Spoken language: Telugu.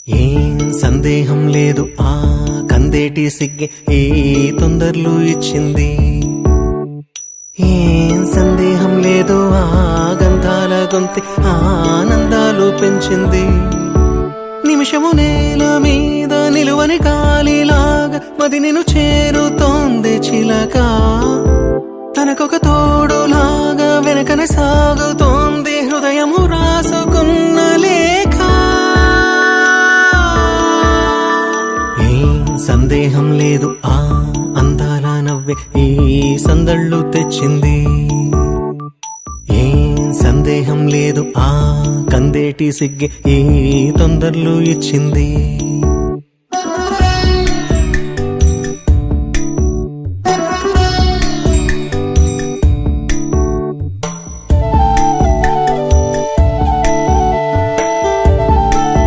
ఏం సందేహం లేదు ఆ కందేటి సిగ్గే ఏ తొందరలు ఇచ్చింది. ఏం సందేహం లేదు ఆ గంధాల గొంతి ఆనందాలు పెంచింది. నిమిషము నేల మీద నిలువని గాలిలాగా మది నిన్ను చేరుతోంది చిలక. తనకొక తోడులాగా వెనకనే సాగుతోంది హృదయము రాసుకున్న లేఖ. ఏం సందేహం లేదు ఆ అందాల నవ్వే ఈ సందళ్ళు తెచ్చింది. ఏం సందేహం లేదు ఆ కందేటి సిగ్గే ఈ తొందరలు ఇచ్చింది.